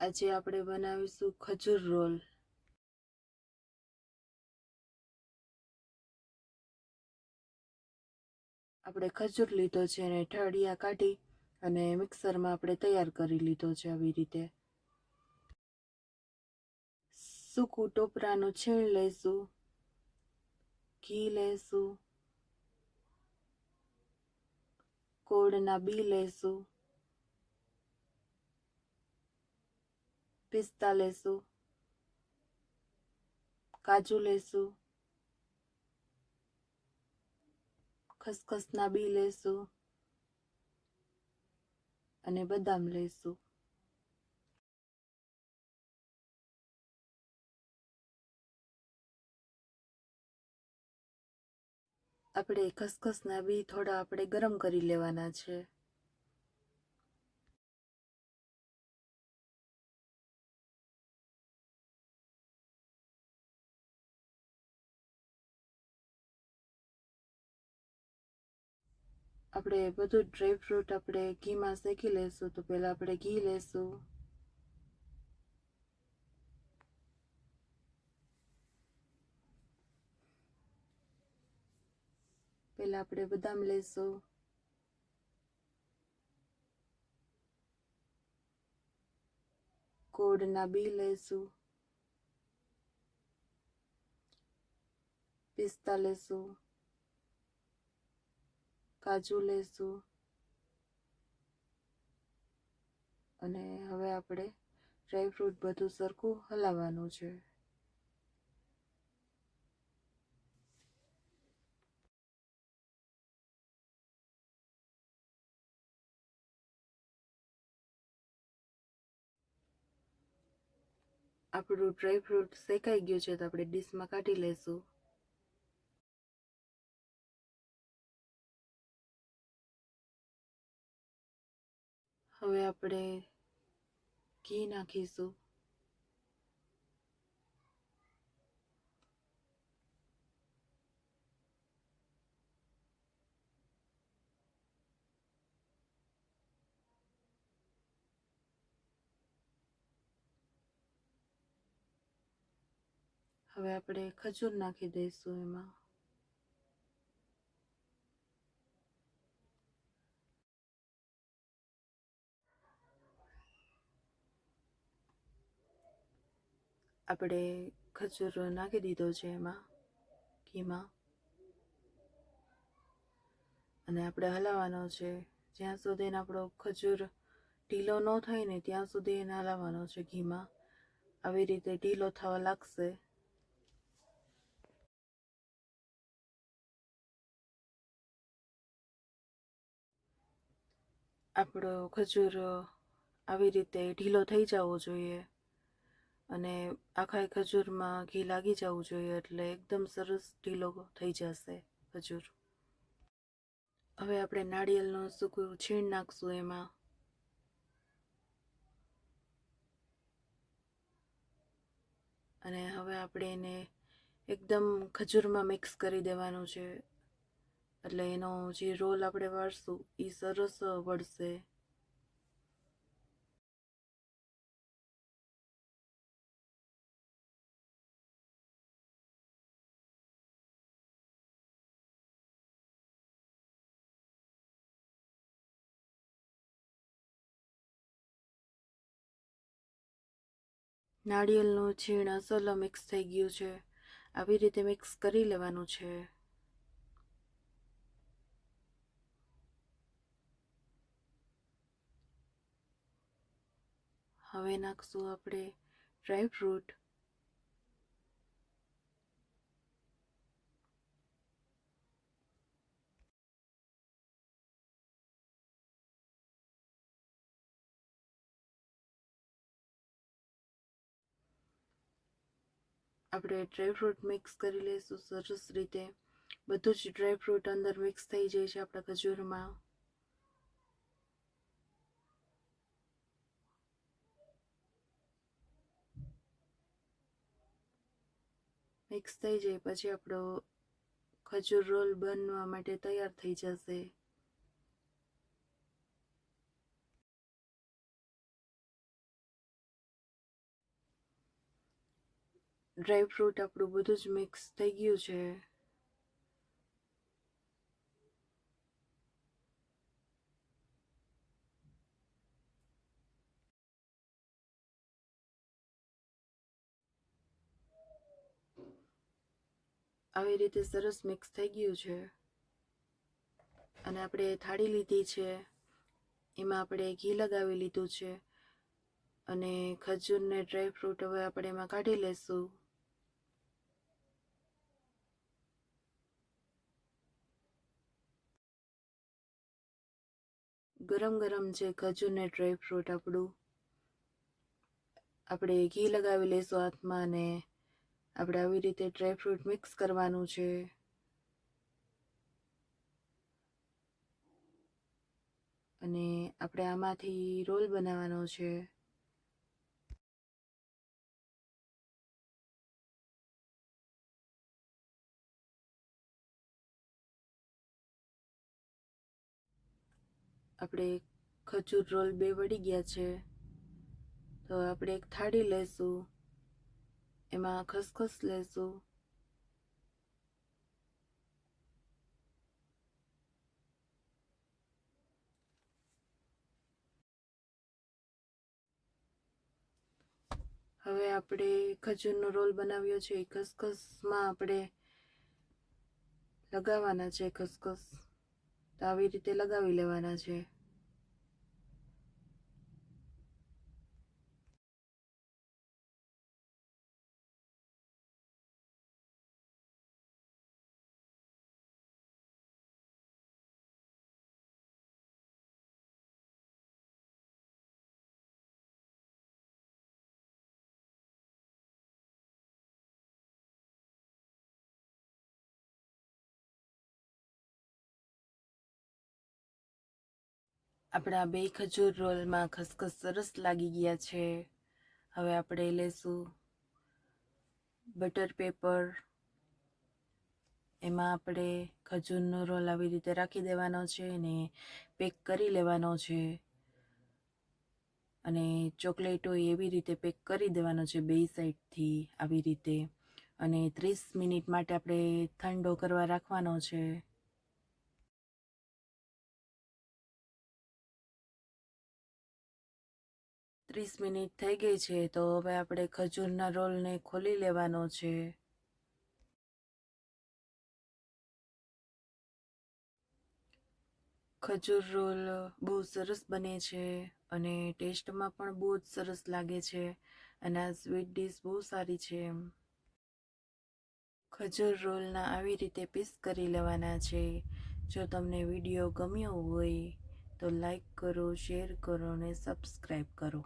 આજે આપણે બનાવીશું ખજૂર રોલ। આપણે ખજૂર લીધો છે અને ઠળિયા કાઢી અને મિક્સરમાં આપણે તૈયાર કરી લીધો છે। આવી રીતે સૂકું ટોપરાનું છીણ લઈશું, ઘી લઈશું, કોળના બી લઈશું, પિસ્તા લઈશું, કાજુ લઈશું, ખસખસના બી લઈશું અને બદામ લઈશું। આપણે ખસખસના બી થોડા આપણે ગરમ કરી લેવાના છે। આપણે બધું ડ્રાય ફ્રૂટ આપણે ઘીમાં શેકી લઈશું। તો પહેલાં આપણે ઘી લઈશું, પહેલાં આપણે બદામ લઈશું, કોળના બી લઈશું, પિસ્તા લઈશું, કાજુ લઈશું અને હવે આપણે ડ્રાય ફ્રૂટ બધું સરખું હલાવવાનું છે। આપણું ડ્રાય ફ્રૂટ શેકાઈ ગયું છે તો આપણે ડીશમાં કાઢી લઈશું। હવે આપણે ઘી નાખીશું, હવે આપણે ખજૂર નાખી દઈશું એમાં। આપણે ખજૂર નાખી દીધો છે એમાં ઘીમાં અને આપણે હલાવવાનો છે જ્યાં સુધી આપણો ખજૂર ઢીલો ન થાય ને ત્યાં સુધી એને હલાવવાનો છે ઘીમાં। આવી રીતે ઢીલો થવા લાગશે આપણો ખજૂર આવી રીતે ઢીલો થઈ જવો જોઈએ અને આખા ખજૂરમાં ઘી લાગી જવું જોઈએ એટલે એકદમ સરસ ઢીલો થઈ જશે ખજૂર। હવે આપણે નાળિયેરનું સૂકું છીણ નાખશું એમાં અને હવે આપણે એને એકદમ ખજૂરમાં મિક્સ કરી દેવાનું છે એટલે એનો જે રોલ આપણે વાળશું એ સરસ વળશે। નાળિયેરનું છીણ અસલ મિક્સ થઈ ગયું છે। આવી રીતે મિક્સ કરી લેવાનું છે। હવે નાખશું આપણે ડ્રાય ફ્રૂટ, આપણે ડ્રાયફ્રૂટ મિક્સ કરી લઈશું સરસ રીતે। બધું જ ડ્રાયફ્રૂટ અંદર મિક્સ થઈ જાય છે આપણા ખજૂરમાં। મિક્સ થઈ જાય પછી આપણો ખજૂર રોલ બનવા માટે તૈયાર થઈ જશે। ડ્રાય ફ્રૂટ આપણું બધું જ મિક્સ થઈ ગયું છે. આવી રીતે સરસ મિક્સ થઈ ગયું છે. અને આપણે થાળી લીધી છે, એમાં આપણે ઘી લગાવી લીધું છે અને ખજૂરને ડ્રાય ફ્રૂટ હવે આપણે એમાં કાઢી લેશું. ગરમ ગરમ છે ખજૂરને ડ્રાય ફ્રૂટ આપણું. આપણે ઘી લગાવી લઈશું હાથમાં અને આપણે આવી રીતે ડ્રાય ફ્રૂટ મિક્સ કરવાનું છે. અને આપણે આમાંથી રોલ બનાવવાનો છે. આપણે ખજૂર રોલ બે વળી ગયા છે, તો આપણે એક થાળી લેશું, એમાં ખસખસ લેશું, હવે આપણે ખજૂરનો રોલ બનાવ્યો છે એ ખસખસમાં આપણે લગાવવાના છે. ખસખસ તો આવી રીતે લગાવી લેવાના છે. આપણા બે ખજૂર રોલમાં ખસખસ સરસ લાગી ગયા છે. હવે આપણે લેશું બટર પેપર, એમાં આપણે ખજૂરનો રોલ આવી રીતે રાખી દેવાનો છે અને પેક કરી લેવાનો છે. અને ચોકલેટો એવી રીતે પેક કરી દેવાનો છે બે સાઈડથી આવી રીતે. અને 30 મિનિટ માટે આપણે ઠંડો કરવા રાખવાનો છે. 30 મિનિટ થઈ ગઈ છે, તો હવે આપણે ખજૂરના રોલને ખોલી લેવાનો છે. ખજૂર રોલ બહુ સરસ બને છે અને ટેસ્ટમાં પણ બહુ જ સરસ લાગે છે અને આ સ્વીટ ડીશ બહુ સારી છે. ખજૂર રોલના આવી રીતે પીસ કરી લેવાના છે. જો તમને વિડીયો ગમ્યો હોય તો લાઈક કરો, શેર કરો અને સબસ્ક્રાઈબ કરો.